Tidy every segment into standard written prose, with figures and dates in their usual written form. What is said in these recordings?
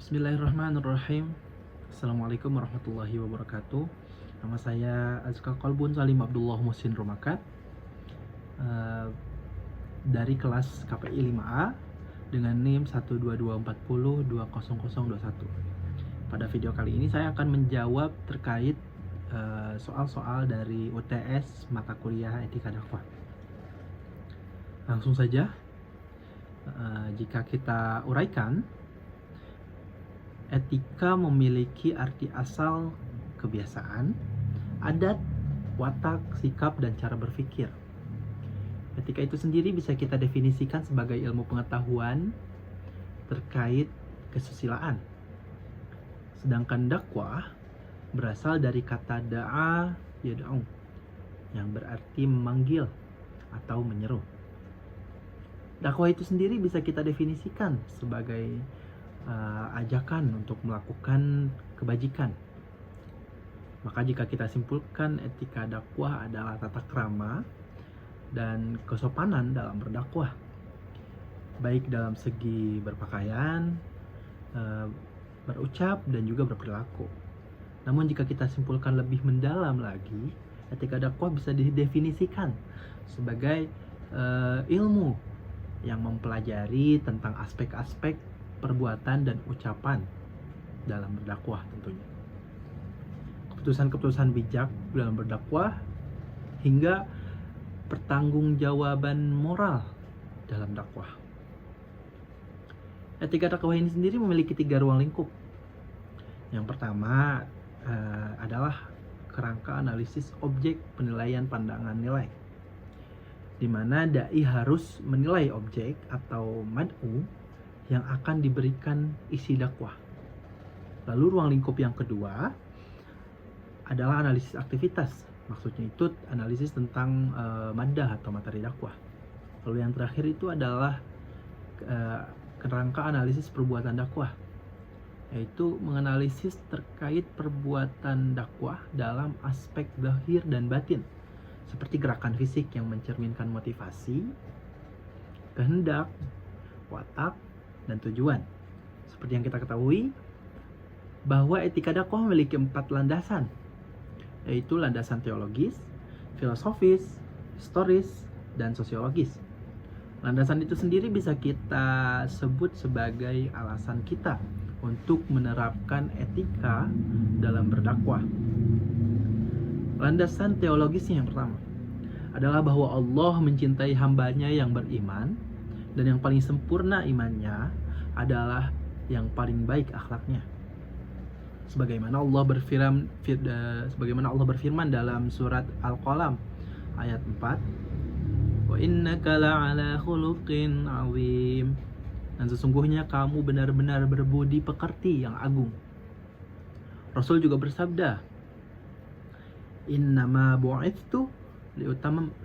Bismillahirrahmanirrahim. Assalamualaikum warahmatullahi wabarakatuh. Nama saya Azka Kolbun Salim Abdullah Muhsin Rumakat, dari kelas KPI 5A dengan NIM 12240200021. Pada video kali ini saya akan menjawab terkait soal-soal dari UTS mata kuliah Etika Dakwah. Langsung saja, jika kita uraikan, etika memiliki arti asal kebiasaan, adat, watak, sikap, dan cara berpikir. Etika itu sendiri bisa kita definisikan sebagai ilmu pengetahuan terkait kesusilaan. Sedangkan dakwah berasal dari kata da'a yad'u, yang berarti memanggil atau menyeru. Dakwah itu sendiri bisa kita definisikan sebagai ajakan untuk melakukan kebajikan. Maka jika kita simpulkan, etika dakwah adalah tata krama dan kesopanan dalam berdakwah, baik dalam segi berpakaian, berucap, dan juga berperilaku. Namun jika kita simpulkan lebih mendalam lagi, etika dakwah bisa didefinisikan sebagai ilmu yang mempelajari tentang aspek-aspek perbuatan dan ucapan dalam berdakwah tentunya. Keputusan-keputusan bijak dalam berdakwah hingga pertanggungjawaban moral dalam dakwah. Etika dakwah ini sendiri memiliki 3 ruang lingkup. Yang pertama adalah kerangka analisis objek penilaian pandangan nilai, di mana dai harus menilai objek atau mad'u yang akan diberikan isi dakwah. Lalu ruang lingkup yang kedua adalah analisis aktivitas. Maksudnya itu analisis tentang maddah atau materi dakwah. Lalu yang terakhir itu adalah kerangka analisis perbuatan dakwah, yaitu menganalisis terkait perbuatan dakwah dalam aspek zahir dan batin, seperti gerakan fisik yang mencerminkan motivasi, kehendak, watak, dan tujuan. Seperti yang kita ketahui bahwa etika dakwah memiliki 4 landasan, yaitu landasan teologis, filosofis, historis, dan sosiologis. Landasan itu sendiri bisa kita sebut sebagai alasan kita untuk menerapkan etika dalam berdakwah. Landasan teologisnya yang pertama adalah bahwa Allah mencintai hambanya yang beriman, dan yang paling sempurna imannya adalah yang paling baik akhlaknya. Sebagaimana Allah berfirman dalam surat Al-Qalam ayat 4, wa innaka la'ala khuluqin 'azim, dan sesungguhnya kamu benar-benar berbudi pekerti yang agung. Rasul juga bersabda, innama bu'ithtu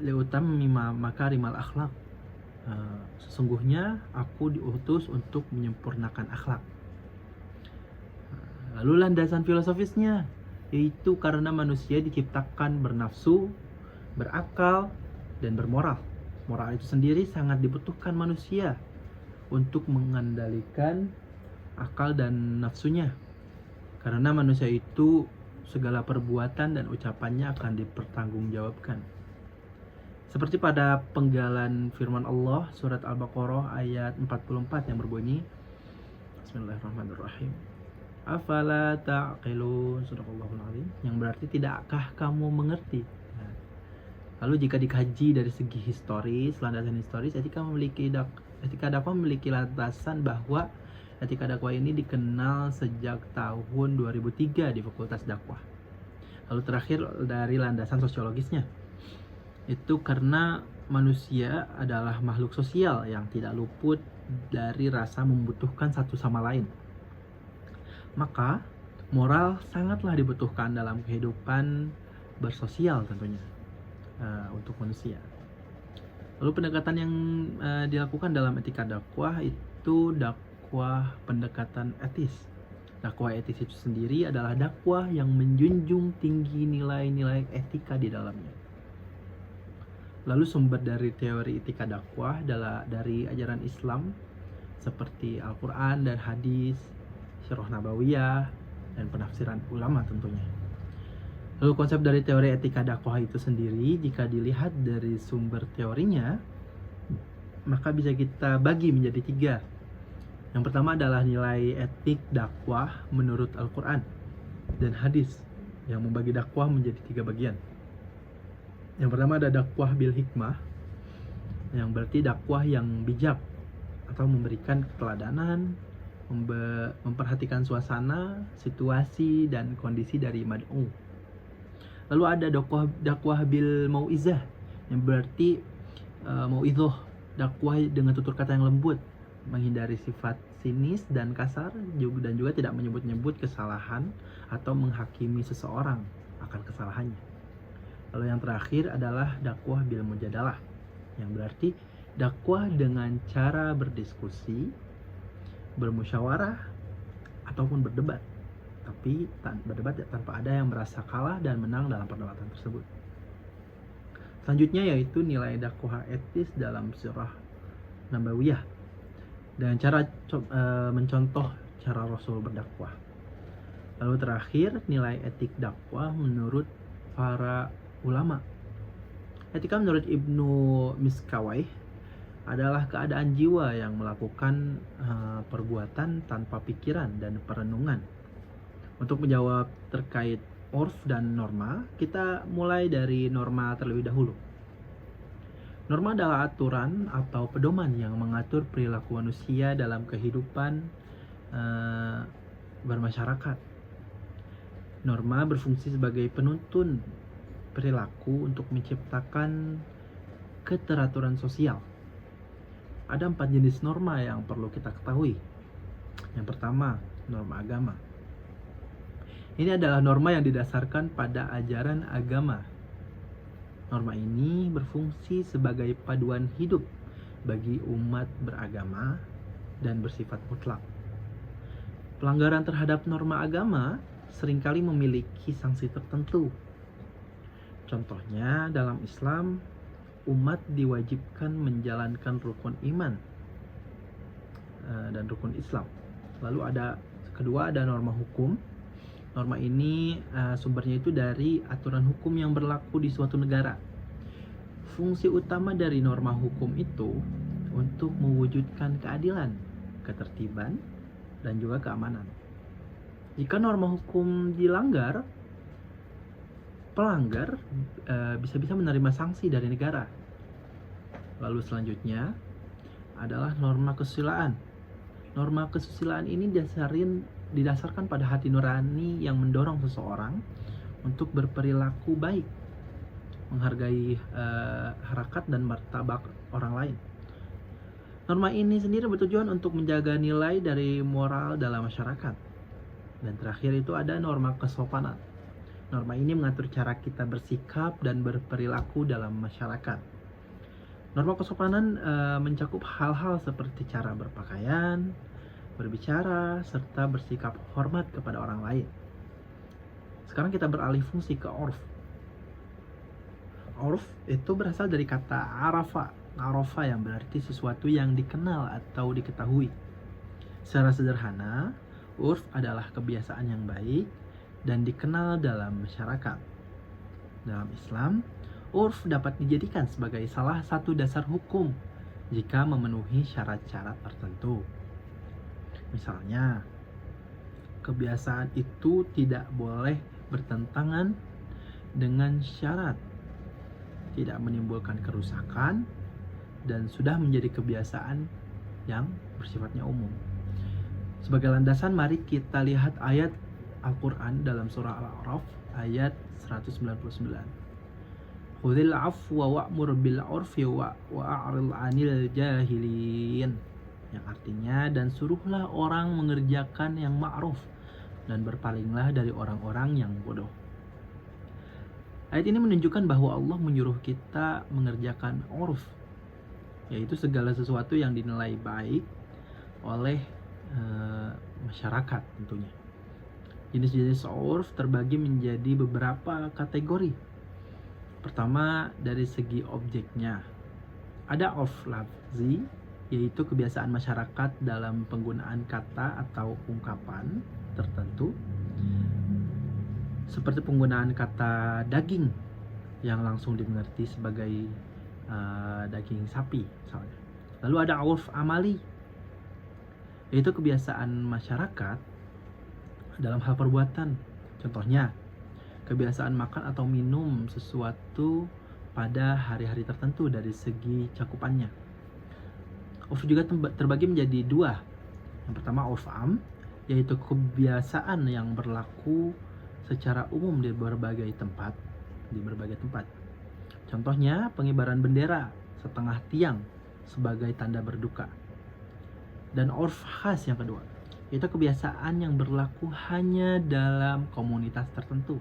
liutammima makarimal akhlak, sesungguhnya aku diutus untuk menyempurnakan akhlak. Lalu landasan filosofisnya, yaitu karena manusia diciptakan bernafsu, berakal, dan bermoral. Moral itu sendiri sangat dibutuhkan manusia untuk mengendalikan akal dan nafsunya, karena manusia itu segala perbuatan dan ucapannya akan dipertanggungjawabkan. Seperti pada penggalan firman Allah surat Al-Baqarah ayat 44 yang berbunyi, Bismillahirrahmanirrahim, afala ta'qilun, sadaqallahul azim, yang berarti tidakkah kamu mengerti. Lalu jika dikaji dari segi historis, landasan historis, etika dakwah memiliki landasan bahwa etika dakwah ini dikenal sejak tahun 2003 di Fakultas Dakwah. Lalu terakhir dari landasan sosiologisnya, itu karena manusia adalah makhluk sosial yang tidak luput dari rasa membutuhkan satu sama lain. Maka moral sangatlah dibutuhkan dalam kehidupan bersosial tentunya untuk manusia. Lalu pendekatan yang dilakukan dalam etika dakwah itu dakwah pendekatan etis. Dakwah etis itu sendiri adalah dakwah yang menjunjung tinggi nilai-nilai etika di dalamnya. Lalu sumber dari teori etika dakwah adalah dari ajaran Islam seperti Al-Quran dan hadis, Sirah Nabawiyah, dan penafsiran ulama tentunya. Lalu konsep dari teori etika dakwah itu sendiri, jika dilihat dari sumber teorinya, maka bisa kita bagi menjadi 3. Yang pertama adalah nilai etik dakwah menurut Al-Quran dan hadis, yang membagi dakwah menjadi 3 bagian. Yang pertama ada dakwah bil hikmah, yang berarti dakwah yang bijak atau memberikan keteladanan, memperhatikan suasana, situasi, dan kondisi dari mad'u. Lalu ada dakwah bil mau'izah, yang berarti mau'idhah, dakwah dengan tutur kata yang lembut, menghindari sifat sinis dan kasar, dan juga tidak menyebut-nyebut kesalahan atau menghakimi seseorang akan kesalahannya. Lalu yang terakhir adalah dakwah bil mujadalah, yang berarti dakwah dengan cara berdiskusi, bermusyawarah, ataupun berdebat, tapi berdebat tanpa ada yang merasa kalah dan menang dalam perdebatan tersebut. Selanjutnya yaitu nilai dakwah etis dalam sirah Nabawiyah, dan cara mencontoh cara Rasul berdakwah. Lalu terakhir nilai etik dakwah menurut para ulama. Etika menurut Ibnu Miskawayh adalah keadaan jiwa yang melakukan perbuatan tanpa pikiran dan perenungan. Untuk menjawab terkait urf dan norma, kita mulai dari norma terlebih dahulu. Norma adalah aturan atau pedoman yang mengatur perilaku manusia dalam kehidupan bermasyarakat. Norma berfungsi sebagai penuntun perilaku untuk menciptakan keteraturan sosial. Ada 4 jenis norma yang perlu kita ketahui. Yang pertama, norma agama. Ini adalah norma yang didasarkan pada ajaran agama. Norma ini berfungsi sebagai paduan hidup bagi umat beragama dan bersifat mutlak. Pelanggaran terhadap norma agama seringkali memiliki sanksi tertentu. Contohnya, dalam Islam, umat diwajibkan menjalankan rukun iman dan rukun Islam. Lalu kedua ada norma hukum. Norma ini sumbernya itu dari aturan hukum yang berlaku di suatu negara. Fungsi utama dari norma hukum itu untuk mewujudkan keadilan, ketertiban, dan juga keamanan. Jika norma hukum dilanggar, pelanggar bisa-bisa menerima sanksi dari negara. Lalu selanjutnya adalah norma kesusilaan. Norma kesusilaan ini didasarkan pada hati nurani yang mendorong seseorang untuk berperilaku baik, menghargai harakat dan martabat orang lain. Norma ini sendiri bertujuan untuk menjaga nilai dari moral dalam masyarakat. Dan terakhir itu ada norma kesopanan. Norma ini mengatur cara kita bersikap dan berperilaku dalam masyarakat. Norma kesopanan mencakup hal-hal seperti cara berpakaian, berbicara, serta bersikap hormat kepada orang lain. Sekarang kita beralih fungsi ke urf. Urf itu berasal dari kata arafa yang berarti sesuatu yang dikenal atau diketahui. Secara sederhana, urf adalah kebiasaan yang baik dan dikenal dalam masyarakat. Dalam Islam, urf dapat dijadikan sebagai salah satu dasar hukum jika memenuhi syarat-syarat tertentu. Misalnya, kebiasaan itu tidak boleh bertentangan dengan syarat, tidak menimbulkan kerusakan, dan sudah menjadi kebiasaan yang bersifatnya umum. Sebagai landasan, mari kita lihat ayat Al-Quran dalam surah Al-A'raf ayat 199. Khudhil afwa wa'mur bil urfi wa'a'ril 'anil jahilin. Yang artinya, dan suruhlah orang mengerjakan yang ma'ruf dan berpalinglah dari orang-orang yang bodoh. Ayat ini menunjukkan bahwa Allah menyuruh kita mengerjakan urf, yaitu segala sesuatu yang dinilai baik oleh masyarakat tentunya. Jenis-jenis urf terbagi menjadi beberapa kategori. Pertama, dari segi objeknya. Ada urf lafzi yaitu kebiasaan masyarakat dalam penggunaan kata atau ungkapan tertentu, seperti penggunaan kata daging yang langsung dimengerti sebagai daging sapi misalnya. Lalu ada urf amali, yaitu kebiasaan masyarakat dalam hal perbuatan. Contohnya, kebiasaan makan atau minum sesuatu pada hari-hari tertentu dari segi cakupannya. Urf juga terbagi menjadi dua. Yang pertama urf am, yaitu kebiasaan yang berlaku secara umum di berbagai tempat. Contohnya, pengibaran bendera setengah tiang sebagai tanda berduka. Dan urf khas yang kedua, yaitu kebiasaan yang berlaku hanya dalam komunitas tertentu,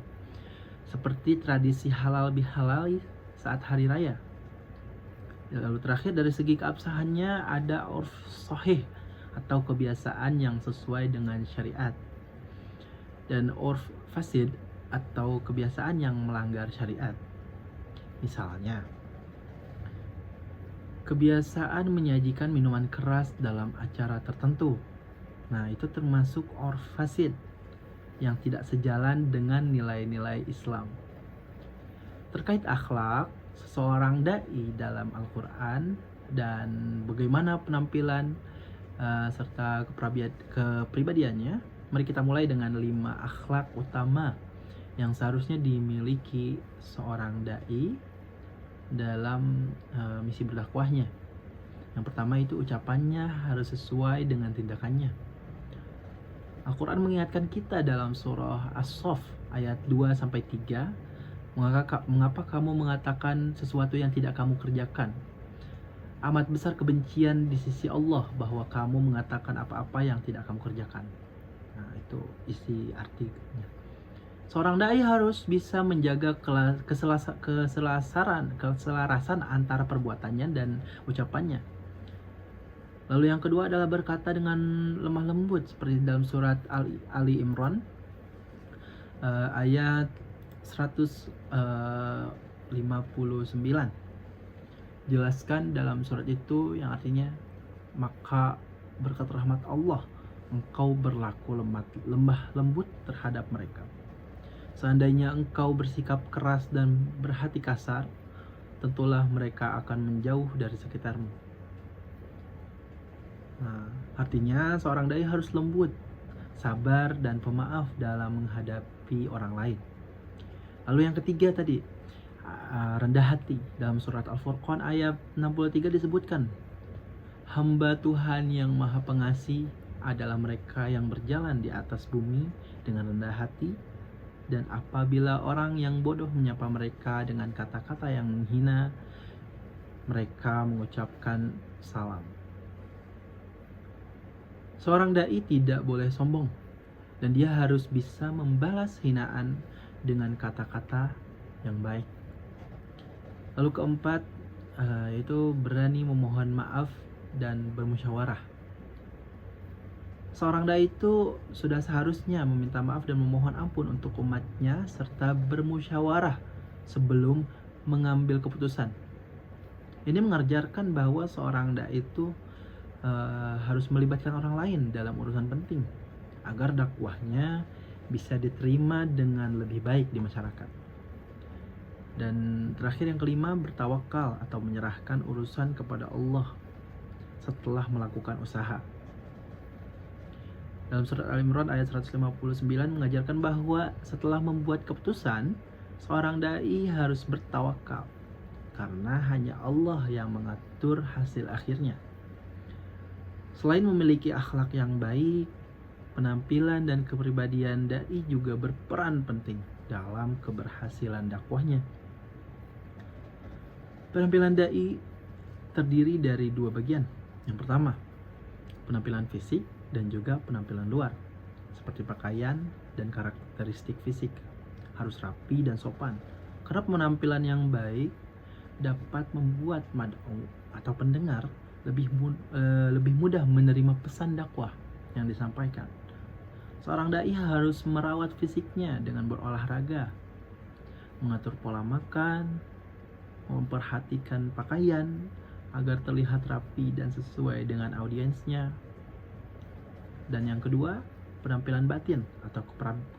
seperti tradisi halal bihalal saat hari raya. Lalu terakhir, dari segi keabsahannya ada urf sahih atau kebiasaan yang sesuai dengan syariat, dan urf fasid atau kebiasaan yang melanggar syariat. Misalnya, kebiasaan menyajikan minuman keras dalam acara tertentu. Nah, itu termasuk urf fasid yang tidak sejalan dengan nilai-nilai Islam. Terkait akhlak seseorang dai dalam Al-Quran dan bagaimana penampilan serta kepribadiannya, mari kita mulai dengan 5 akhlak utama yang seharusnya dimiliki seorang dai dalam misi berdakwahnya. Yang pertama itu ucapannya harus sesuai dengan tindakannya. Al-Quran mengingatkan kita dalam surah As-Saff ayat 2-3, mengapa kamu mengatakan sesuatu yang tidak kamu kerjakan? Amat besar kebencian di sisi Allah bahwa kamu mengatakan apa-apa yang tidak kamu kerjakan. Nah, itu isi artinya. Seorang dai harus bisa menjaga keselarasan antara perbuatannya dan ucapannya. Lalu yang kedua adalah berkata dengan lemah lembut, seperti dalam surat Ali Imran ayat 159. Jelaskan dalam surat itu yang artinya, maka berkat rahmat Allah engkau berlaku lemah lembut terhadap mereka. Seandainya engkau bersikap keras dan berhati kasar, tentulah mereka akan menjauh dari sekitarmu. Nah, artinya seorang dai harus lembut, sabar, dan pemaaf dalam menghadapi orang lain. Lalu yang ketiga tadi, rendah hati. Dalam surat Al-Furqan ayat 63 disebutkan, hamba Tuhan yang maha pengasih adalah mereka yang berjalan di atas bumi dengan rendah hati, dan apabila orang yang bodoh menyapa mereka dengan kata-kata yang menghina, mereka mengucapkan salam. Seorang dai tidak boleh sombong, dan dia harus bisa membalas hinaan dengan kata-kata yang baik. Lalu keempat, yaitu berani memohon maaf dan bermusyawarah. Seorang dai itu sudah seharusnya meminta maaf dan memohon ampun untuk umatnya serta bermusyawarah sebelum mengambil keputusan. Ini mengajarkan bahwa seorang dai itu harus melibatkan orang lain dalam urusan penting agar dakwahnya bisa diterima dengan lebih baik di masyarakat. Dan terakhir yang kelima, bertawakal atau menyerahkan urusan kepada Allah setelah melakukan usaha. Dalam surat Al-Imran ayat 159 mengajarkan bahwa setelah membuat keputusan, seorang dai harus bertawakal karena hanya Allah yang mengatur hasil akhirnya. Selain memiliki akhlak yang baik, penampilan dan kepribadian dai juga berperan penting dalam keberhasilan dakwahnya. Penampilan dai terdiri dari 2 bagian. Yang pertama, penampilan fisik dan juga penampilan luar, seperti pakaian dan karakteristik fisik. Harus rapi dan sopan, karena penampilan yang baik dapat membuat mad'u atau pendengar lebih mudah menerima pesan dakwah yang disampaikan. Seorang dai harus merawat fisiknya dengan berolahraga, mengatur pola makan, memperhatikan pakaian, agar terlihat rapi dan sesuai dengan audiensnya. Dan yang kedua, penampilan batin atau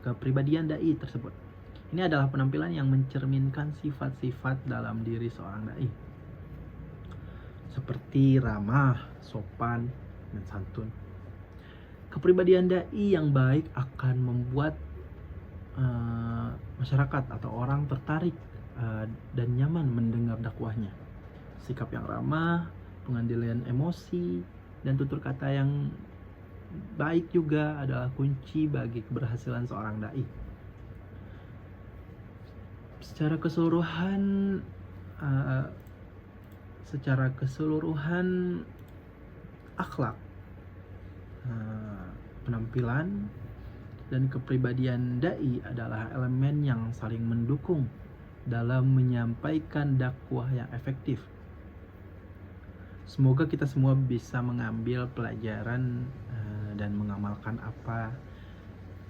kepribadian dai tersebut. Ini adalah penampilan yang mencerminkan sifat-sifat dalam diri seorang dai, seperti ramah, sopan, dan santun. Kepribadian dai yang baik akan membuat masyarakat atau orang tertarik dan nyaman mendengar dakwahnya. Sikap yang ramah, pengendalian emosi, dan tutur kata yang baik juga adalah kunci bagi keberhasilan seorang dai. Secara keseluruhan akhlak, penampilan, dan kepribadian dai adalah elemen yang saling mendukung dalam menyampaikan dakwah yang efektif. Semoga kita semua bisa mengambil pelajaran dan mengamalkan apa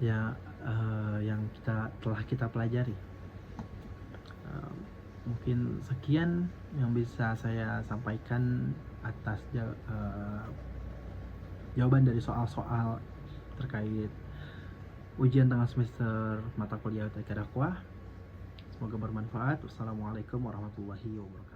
yang telah kita pelajari. Mungkin sekian yang bisa saya sampaikan atas jawaban dari soal-soal terkait ujian tengah semester mata kuliah Dakwah. Semoga bermanfaat. Wassalamualaikum warahmatullahi wabarakatuh.